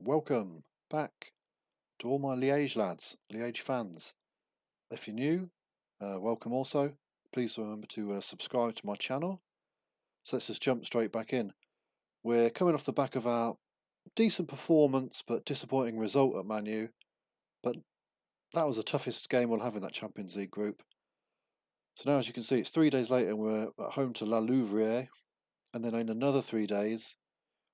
welcome back to all my Liege lads, Liege fans. If you're new, welcome also. Please remember to subscribe to my channel. So let's just jump straight back in. We're coming off the back of our decent performance but disappointing result at Man U. But that was the toughest game we'll have in that Champions League group. So now, as you can see, it's 3 days later and we're at home to La Louvrier. And then in another 3 days,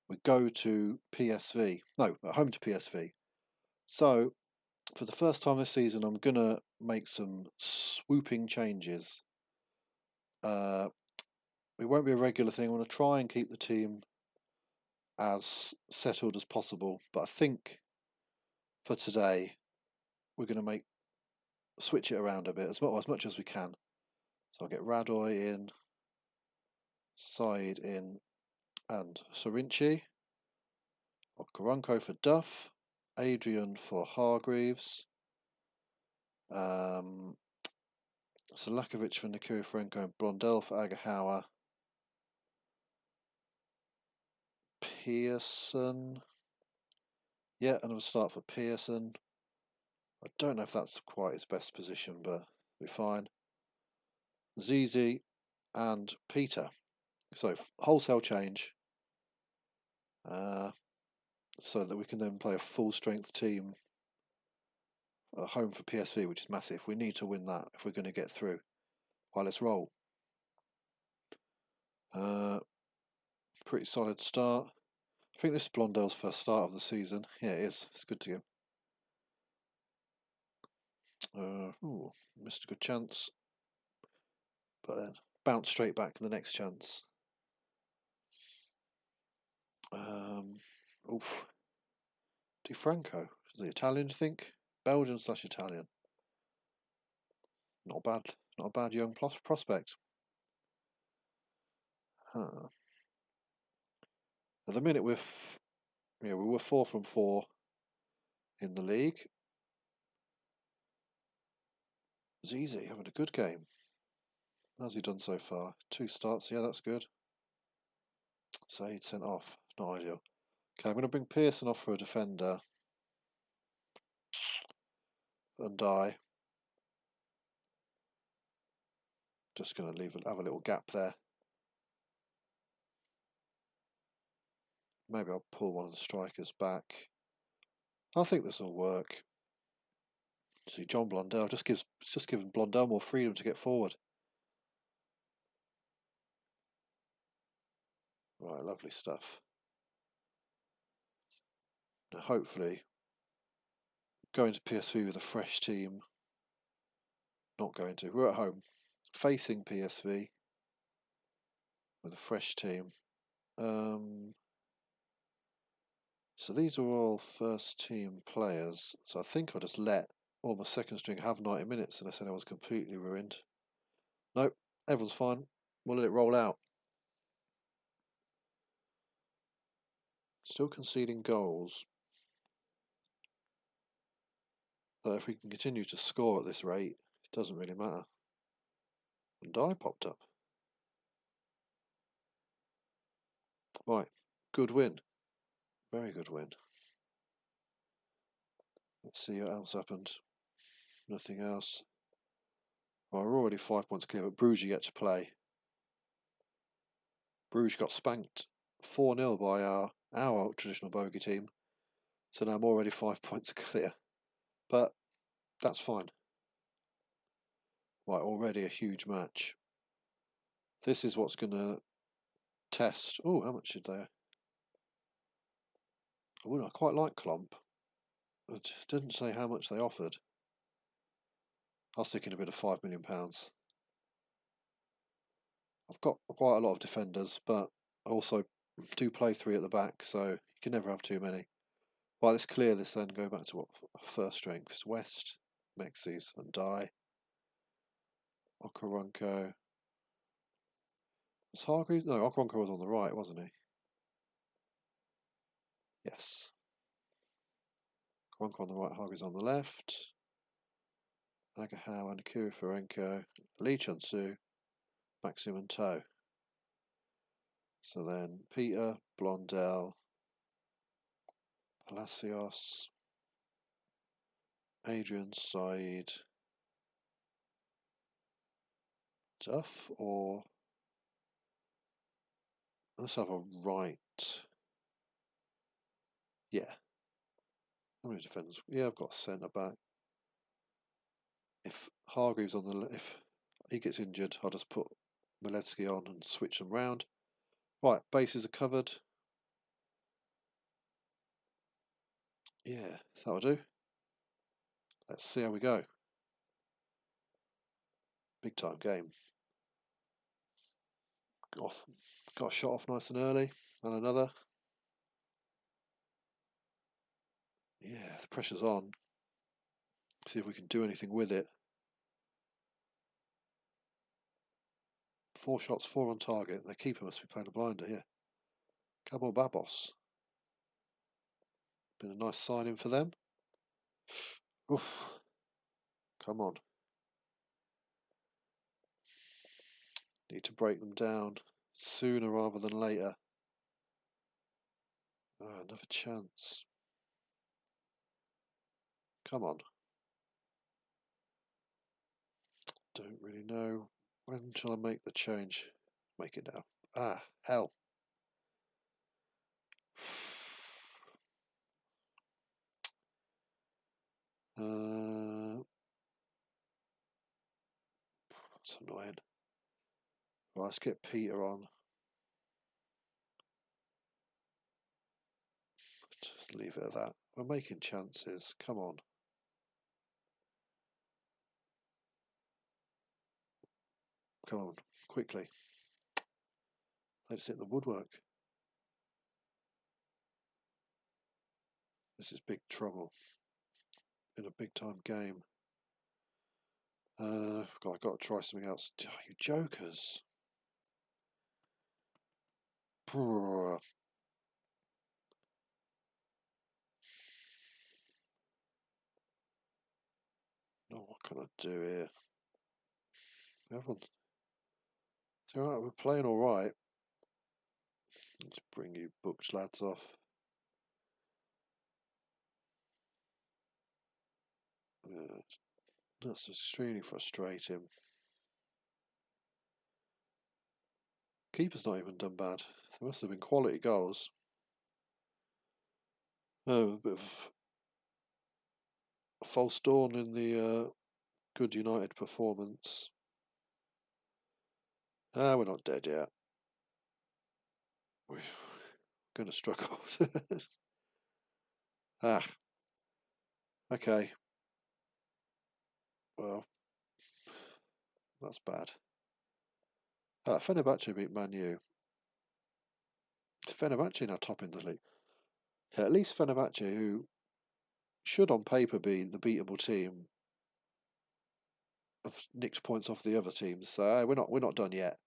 we go to PSV. No, at home to PSV. So, for the first time this season, I'm going to make some swooping changes. It won't be a regular thing. I'm going to try and keep the team as settled as possible. But I think for today, we're going to switch it around a bit as much as we can. So I'll get Radoy in, Side in, and Sorinchi. Okoronkwo for Duff, Adrian for Hargreaves, Selakovic for Nikiforenko, and Blondell for Agahawa. Pearson. Yeah, another start for Pearson. I don't know if that's quite his best position, but we're fine. Zizi and Peter. So wholesale change. So that we can then play a full strength team at home for PSV, which is massive. We need to win that if we're going to get through. Right, let's roll. Pretty solid start. I think this is Blondell's first start of the season. Yeah, it is. It's good to go. Missed a good chance. But then bounce straight back to the next chance. Oof. DiFranco. Is he Italian, do you think? Belgian/Italian. Not bad. Not a bad young prospect. At the minute we were 4 from 4 in the league. Zizi having a good game. How's he done so far? 2 starts. Yeah, that's good. Said sent off. Not ideal. Okay, I'm going to bring Pearson off for a defender. And die. Just going to have a little gap there. Maybe I'll pull one of the strikers back. I think this will work. See, John Blondell it's just giving Blondell more freedom to get forward. Right, lovely stuff. Now, hopefully, going to PSV with a fresh team. Not going to. We're at home, facing PSV with a fresh team. So these are all first team players. So I think I'll just let all my second string have 90 minutes unless anyone's completely ruined. Nope, everyone's fine. We'll let it roll out. Still conceding goals. But if we can continue to score at this rate, it doesn't really matter. And I popped up. Right, good win. Very good win. Let's see what else happened. Nothing else. Well, we're already 5 points clear, but Brugge yet to play. Brugge got spanked 4-0 by our traditional bogey team. So now I'm already 5 points clear. But that's fine. Right, already a huge match. This is what's going to test. Oh, how much did they? Oh, I quite like Clubbe. It didn't say how much they offered. I'll stick in a bit of £5 million. I've got quite a lot of defenders, but I also do play 3 at the back, so you can never have too many. Right, let's clear this then. Go back to what first strength. It's West, Mexis, and Die. Okoronkwo. Was Hargreaves? No, Okoronkwo was on the right, wasn't he? Yes. Okoronkwo on the right, Hargreaves on the left. Agahawa and Nikiforenko. Liege and Su. Maxim and Toe. So then Peter, Blondell, Palacios, Adrian, Said, Duff, or let's have a right. Yeah. How many defenders? Yeah, I've got a centre back. If Hargreaves on the if he gets injured, I'll just put Milevsky on and switch them round. Right, bases are covered. Yeah, that'll do. Let's see how we go. Big time game. Got a shot off nice and early, and another. Yeah, the pressure's on. See if we can do anything with it. 4 shots, 4 on target. The keeper must be playing a blinder, yeah. Clubbe Brugge. Been a nice signing for them. Oof. Come on. Need to break them down sooner rather than later. Oh, another chance. Come on. Don't really know. When shall I make the change? Make it now. Ah, hell. That's annoying. Right, let's get Peter on. Just leave it at that. We're making chances. Come on. Come on, quickly. Let's hit the woodwork. This is big trouble in a big time game. God, I've got to try something else. Oh, you jokers. No, what can I do here? Everyone's... It's alright, we're playing alright. Let's bring you books, lads, off. That's extremely frustrating. Keeper's not even done bad. There must have been quality goals. Oh, a bit of a false dawn in the good United performance. Ah, we're not dead yet. We're going to struggle. Ah, okay. Well, that's bad. Fenerbahce beat Man U. Fenerbahce now top in the league. Yeah, at least Fenerbahce, who should on paper be the beatable team, have nicked points off the other teams. So we're not done yet.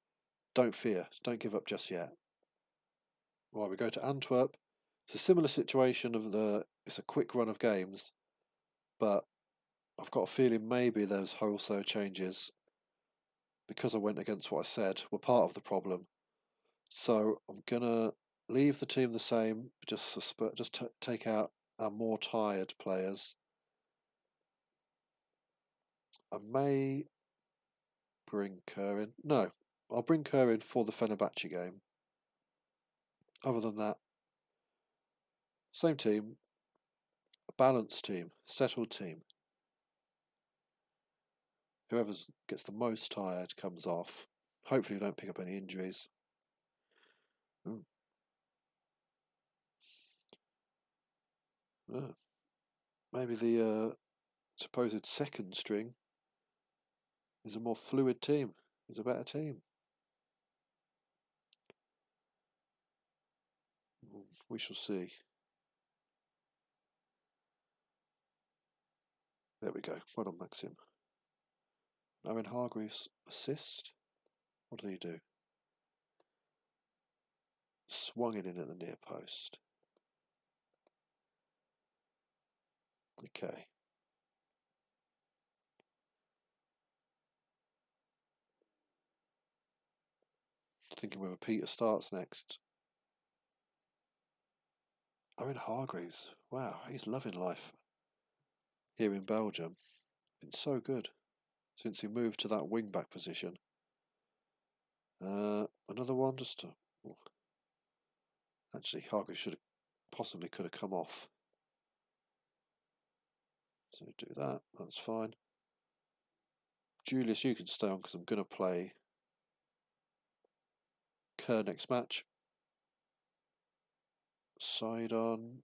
Don't fear. Don't give up just yet. Right, we go to Antwerp. It's a similar situation of it's a quick run of games, but I've got a feeling maybe those wholesale changes, because I went against what I said, were part of the problem. So I'm gonna leave the team the same, just take out our more tired players. I may bring Kerr in. No, I'll bring Kerr in for the Fenerbahce game. Other than that, same team, a balanced team, settled team. Whoever gets the most tired comes off. Hopefully, we don't pick up any injuries. Maybe the supposed second string is a more fluid team, is a better team. We shall see. There we go. Well done, Maxim. Owen Hargreaves assist. What did he do? Swung it in at the near post. Okay. Thinking whether Peter starts next. Owen Hargreaves. Wow, he's loving life here in Belgium. Been so good since he moved to that wing-back position. Another one just to... Actually, Hargreaves could have come off. So do that, that's fine. Julius, you can stay on because I'm going to play Kerr next match. Side on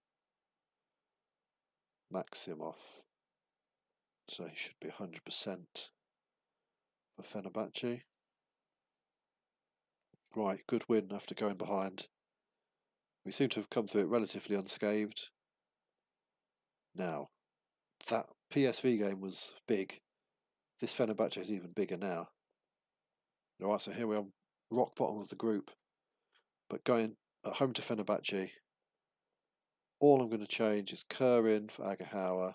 Maximov. So he should be 100% for Fenerbahce. Right, good win after going behind. We seem to have come through it relatively unscathed. Now, that PSV game was big. This Fenerbahce is even bigger now. Alright, so here we are, rock bottom of the group. But going at home to Fenerbahce, all I'm going to change is Kerr in for Agahauer,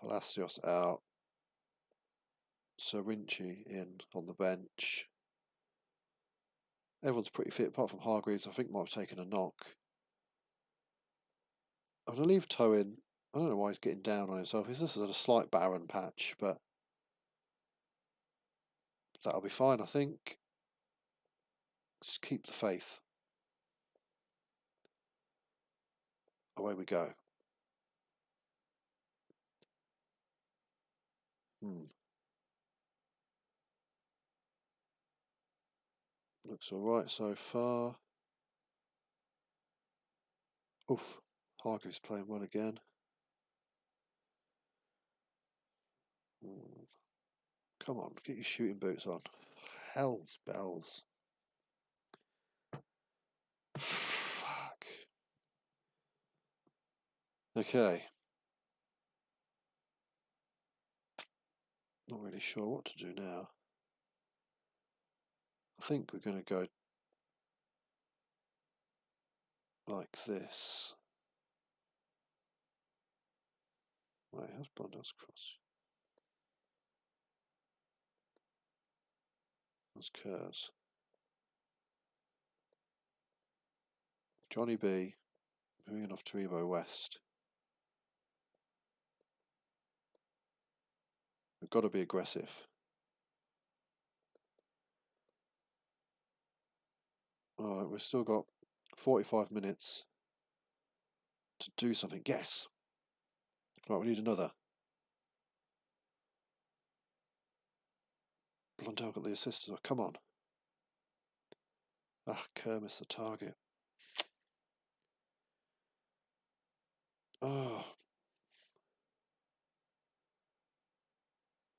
Palacios out, Sorinci in on the bench. Everyone's pretty fit apart from Hargreaves. I think might have taken a knock. I'm going to leave Toe in. I don't know why he's getting down on himself. He's just at a slight barren patch, but that'll be fine, I think. Just keep the faith. Away we go. Looks alright so far. Oof. Hargreaves playing well again. Come on, get your shooting boots on. Hell's bells. Fuck. Okay. Not really sure what to do now. I think we're going to go like this. Right, how's Blundell's cross? That's Kerr's. Johnny B. Moving off to Evo West. We've got to be aggressive. Alright, we've still got 45 minutes to do something. Yes! Right, we need another. Blundell got the assist. Oh, come on. Ah, Kerr missed the target. Oh.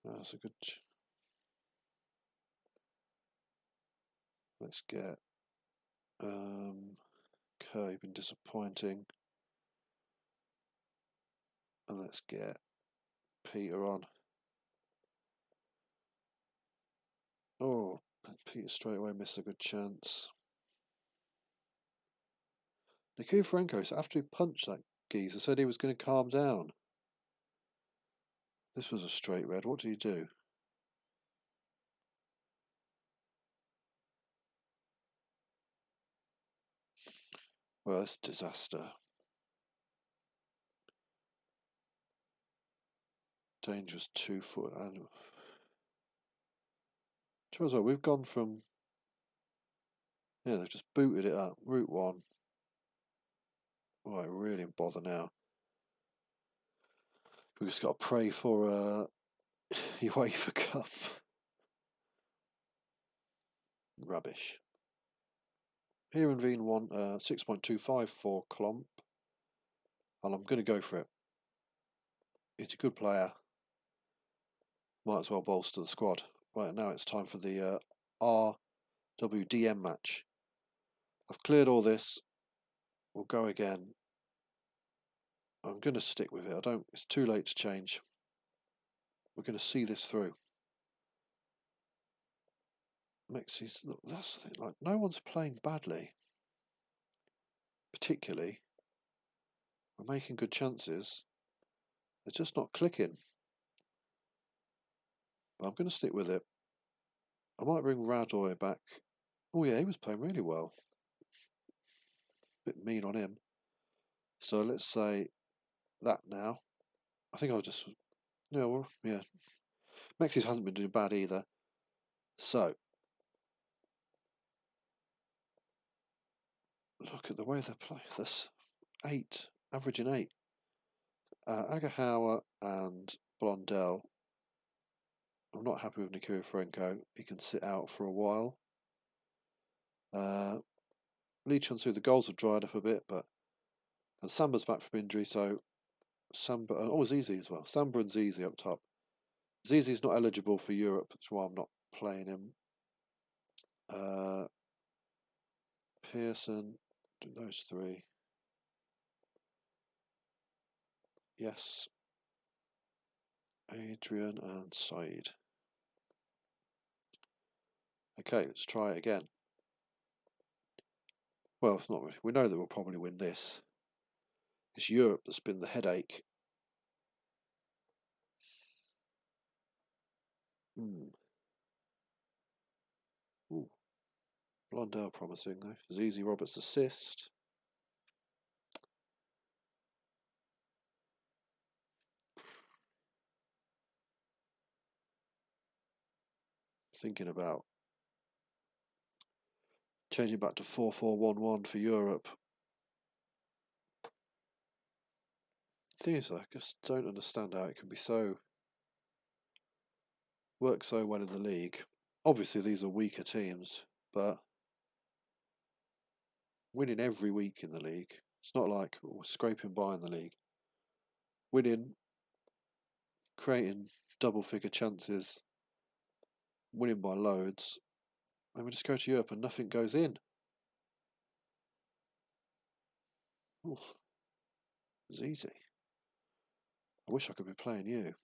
That's a good... Let's get... Kerr, you've been disappointing. And let's get Peter on. Oh, Peter straight away missed a good chance. Nikiforenko, so after he punched that geezer, said he was going to calm down. This was a straight red. What did he do? Well, it's a disaster. Dangerous 2-foot. And turns out we've gone from... Yeah, they've just booted it up. Route 1. Right, really in bother now. We've just got to pray for UEFA Cup. Rubbish. Here in Veen 6.25 for Klomp. And I'm going to go for it. He's a good player. Might as well bolster the squad. Right, now it's time for the RWDM match. I've cleared all this. We'll go again. I'm going to stick with it. It's too late to change. We're going to see this through. Mexi's, look, that's the thing, like, no one's playing badly. Particularly. We're making good chances. They're just not clicking. But I'm going to stick with it. I might bring Radoy back. Oh yeah, he was playing really well. a bit mean on him. So let's say that now. I think I'll just, yeah. Mexi's hasn't been doing bad either. So look at the way they play. This 8, averaging 8. Agahauer and Blondell. I'm not happy with Nikiforenko. He can sit out for a while. Liege, the goals have dried up a bit, and Samba's back from injury, so Samba, Zizi as well. Samba and Zizi up top. Zizi's not eligible for Europe, that's why I'm not playing him. Pearson, do those 3. Yes. Adrian and Said. Okay, let's try it again. Well, it's not really. We know that we'll probably win this. It's Europe that's been the headache. Ooh. Blondell promising though. Zizi Roberts assist. Thinking about changing back to 4-4-1-1 for Europe. The thing is, I just don't understand how it can be work so well in the league. Obviously, these are weaker teams, but winning every week in the league. It's not like we're scraping by in the league. Winning, creating double-figure chances, winning by loads. Then we just go to Europe and nothing goes in. Oof. It's easy. I wish I could be playing you.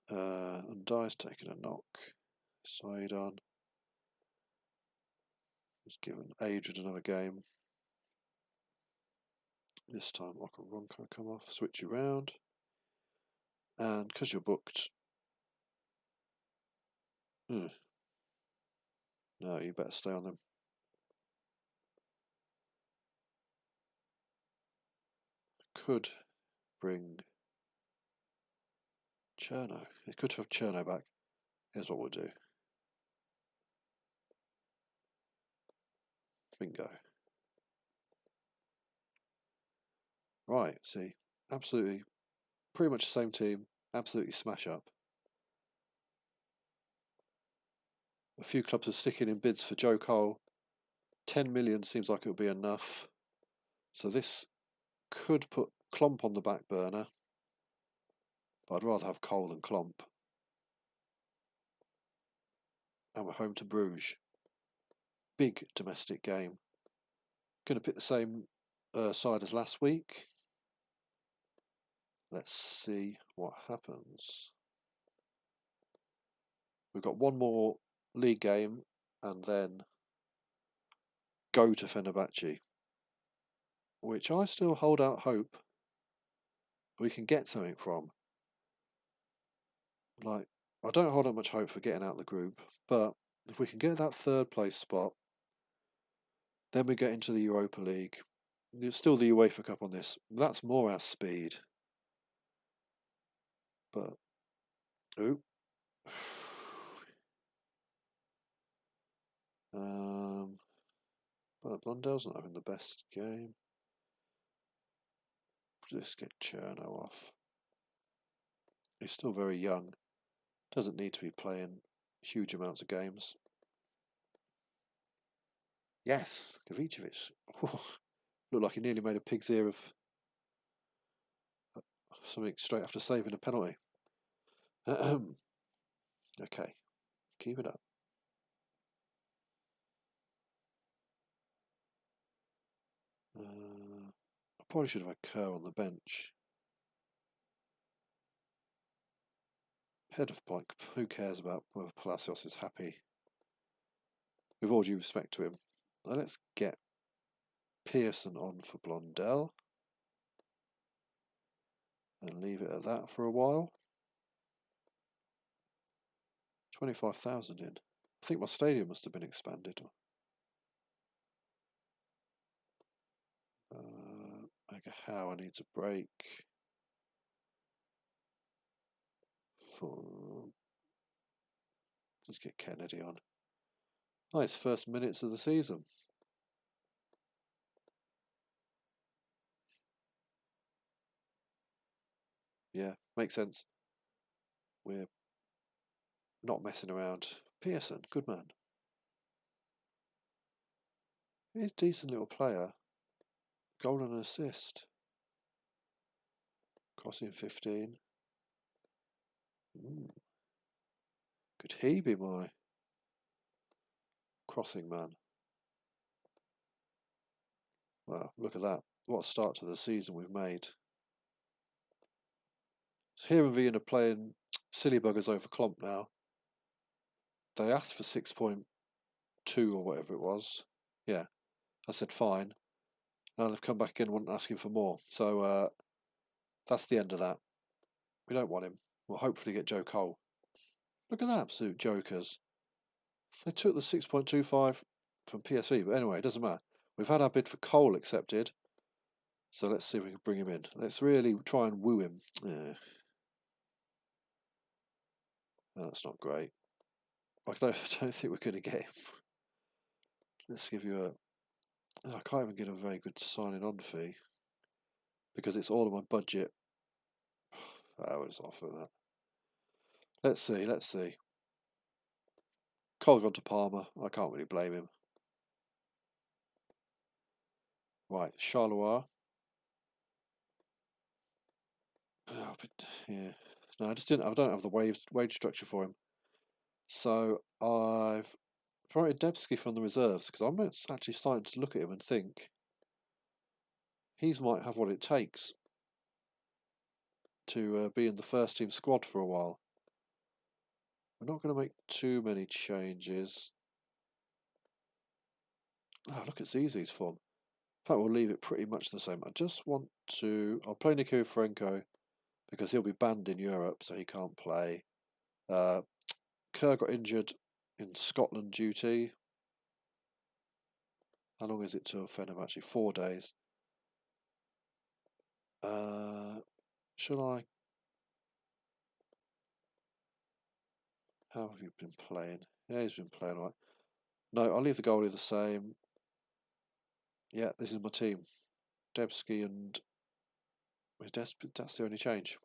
And Dyer's taking a knock. Side on. Just giving Adrian another game. This time Ronco come off, switch you round. And because you're booked. No, you better stay on them. Could bring Cherno. It could have Cherno back. Here's what we'll do. Bingo. Right, see. Absolutely. Pretty much the same team. Absolutely smash up. A few clubs are sticking in bids for Joe Cole. 10 million seems like it would be enough. So this could put Klomp on the back burner. But I'd rather have Cole than Klomp. And we're home to Bruges. Big domestic game. Going to pick the same side as last week. Let's see what happens. We've got one more league game and then go to Fenerbahce, which I still hold out hope we can get something from. Like, I don't hold out much hope for getting out of the group, but if we can get that 3rd place spot, then we get into the Europa League. There's still the UEFA Cup on this. That's more our speed. But, ooh. But Blondell's not having the best game. Let's get Cherno off. He's still very young. Doesn't need to be playing huge amounts of games. Yes, Kovacevic. Looked like he nearly made a pig's ear of something straight after saving a penalty. Okay, keep it up. I probably should have had Kerr on the bench. Head of blank. Who cares about whether Palacios is happy? With all due respect to him. Now let's get Pearson on for Blondell. And leave it at that for a while. 25,000 in. I think my stadium must have been expanded. Mega Howe needs a break. Let's get Kennedy on. Nice first minutes of the season. Yeah, makes sense. We're not messing around. Pearson, good man. He's a decent little player. Goal and assist. Crossing 15. Could he be my crossing man? Well, look at that. What a start to the season we've made. So here and Vienna playing silly buggers over Klomp now. They asked for 6.2 or whatever it was. Yeah, I said fine. Now they've come back in and asking for more. So that's the end of that. We don't want him. We'll hopefully get Joe Cole. Look at that, absolute jokers. They took the 6.25 from PSV, but anyway, it doesn't matter. We've had our bid for Cole accepted. So let's see if we can bring him in. Let's really try and woo him. Yeah. Oh, that's not great. I don't think we're going to get him. Let's give you a... Oh, I can't even get a very good signing on fee. Because it's all of my budget. I was off at that. Let's see. Cole gone to Palmer. I can't really blame him. Right, Charleroi. Oh, but, yeah. No, I don't have the wage structure for him. So I've promoted Debsky from the reserves because I'm actually starting to look at him and think he might have what it takes to be in the first team squad for a while. We're not going to make too many changes. Ah, look at Zize's form. In fact, we'll leave it pretty much the same. I just want to... I'll play Nikiforenko because he'll be banned in Europe, so he can't play. Kerr got injured in Scotland duty. How long is it till Fenerbahce? 4 days. Shall I... How have you been playing? Yeah, he's been playing right. No, I'll leave the goalie the same. Yeah, this is my team. Debsky and... That's the only change.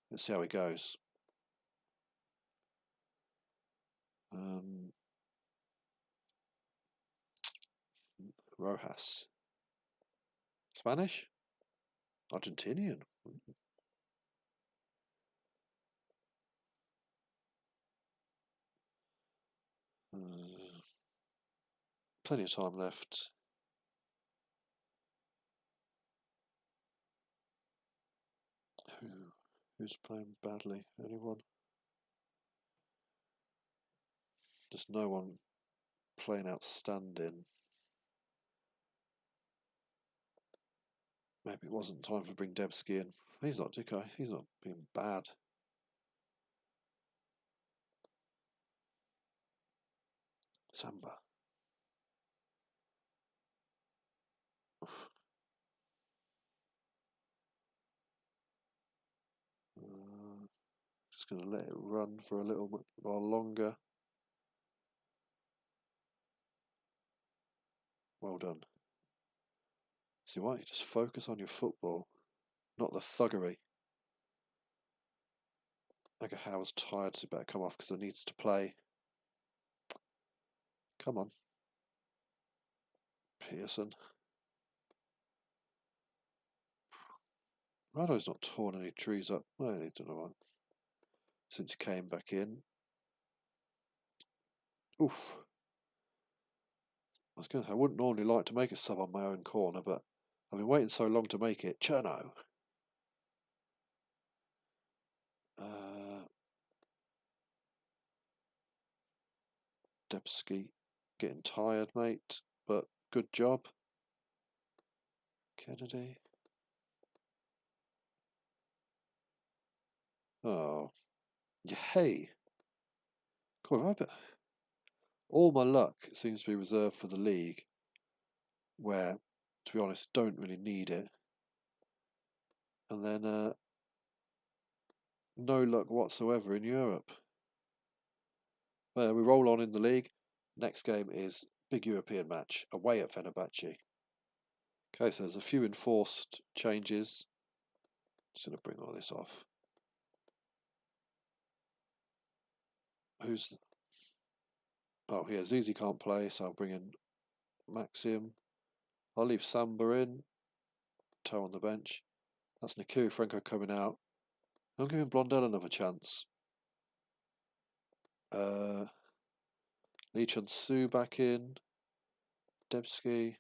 Let's see how it goes. Rojas. Spanish? Argentinian? Plenty of time left. Who's playing badly? Anyone? Just no one playing outstanding. Maybe it wasn't time to bring Debsky in. He's not Dicko. He's not being bad. Samba. Just going to let it run for a little while longer. Well done. See, why don't you just focus on your football, not the thuggery. Okay, Howe's tired, so he better come off because he needs to play. Come on. Pearson. Rado's not torn any trees up. Well, he don't know. Since he came back in. Oof. I was going to say, I wouldn't normally like to make a sub on my own corner, but I've been waiting so long to make it. Cherno. Debsky. Getting tired, mate, but good job. Kennedy. Oh. Hey. Cool, I bet. All my luck seems to be reserved for the league, where to be honest, don't really need it. And then no luck whatsoever in Europe. We roll on in the league. Next game is big European match, away at Fenerbahce. Okay, so there's a few enforced changes. Just going to bring all this off. Who's... Oh, yeah, Zizi can't play, so I'll bring in Maxim. I'll leave Samba in. Toe on the bench. That's Nikiforenko coming out. I'm giving Blondell another chance. Liege and Su back in. Debski.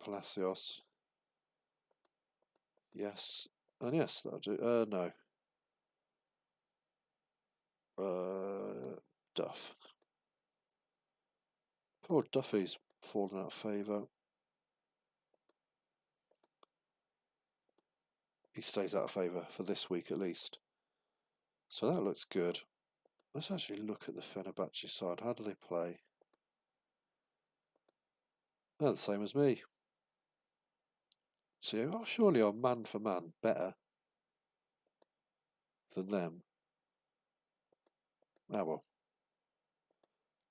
Palacios. Yes. And yes, that'll do. No. Duff. Poor Duffy's fallen out of favour. He stays out of favour for this week at least. So that looks good. Let's actually look at the Fenerbahce side. How do they play? They're the same as me. So surely I'm man for man better than them. Ah well.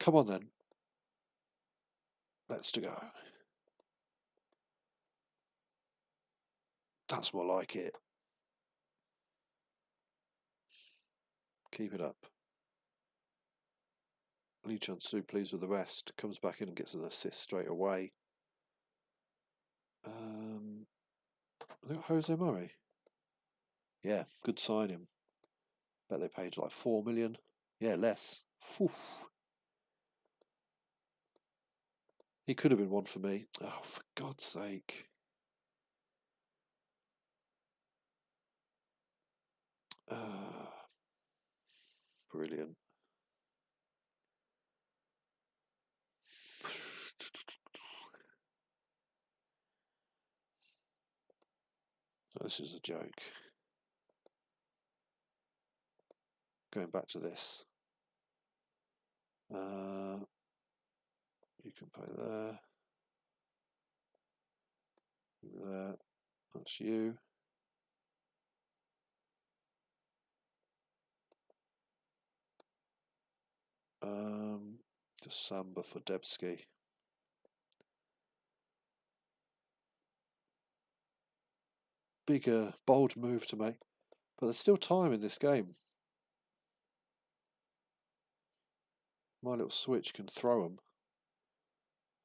Come on then. Let's go. That's more like it. Keep it up. Lee Chun-Soo pleased with the rest. Comes back in and gets an assist straight away. I think Jose Murray. Yeah, good signing. Bet they paid like 4 million. Yeah, less. Whew. He could have been one for me. Oh, for God's sake. Brilliant. This is a joke. Going back to this. You can play there. There. That's you. Just Samba for Debski. Big, bold move to make. But there's still time in this game. My little switch can throw them.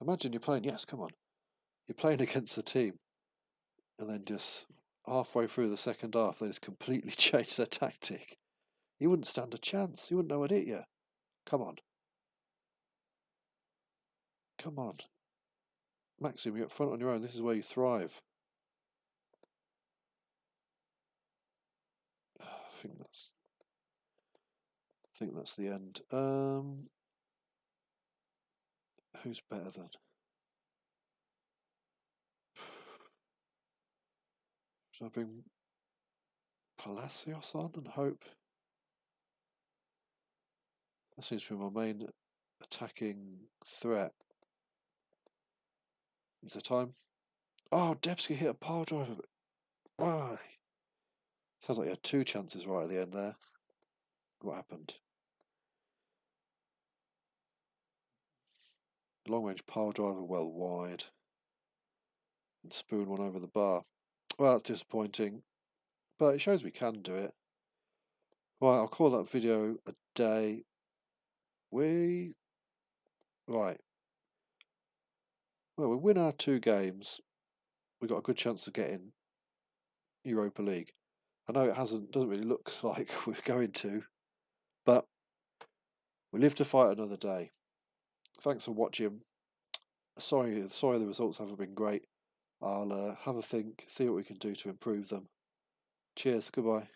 Imagine you're playing, yes, come on. You're playing against a team. And then just halfway through the second half, they just completely change their tactic. You wouldn't stand a chance. You wouldn't know what hit you. Come on. Come on. Maxim, you're up front on your own. This is where you thrive. I think that's the end. Who's better then? Should I bring Palacios on and hope? That seems to be my main attacking threat. Is there time? Oh, Debski hit a power driver. Why? Sounds like he had 2 chances right at the end there. What happened? Long range power driver well wide. And spoon one over the bar. Well, that's disappointing. But it shows we can do it. Right, I'll call that video a day. Right. Well, we win our 2 games. We've got a good chance of getting Europa League. I know it doesn't really look like we're going to, but we live to fight another day. Thanks for watching. Sorry the results haven't been great. I'll have a think, see what we can do to improve them. Cheers, goodbye.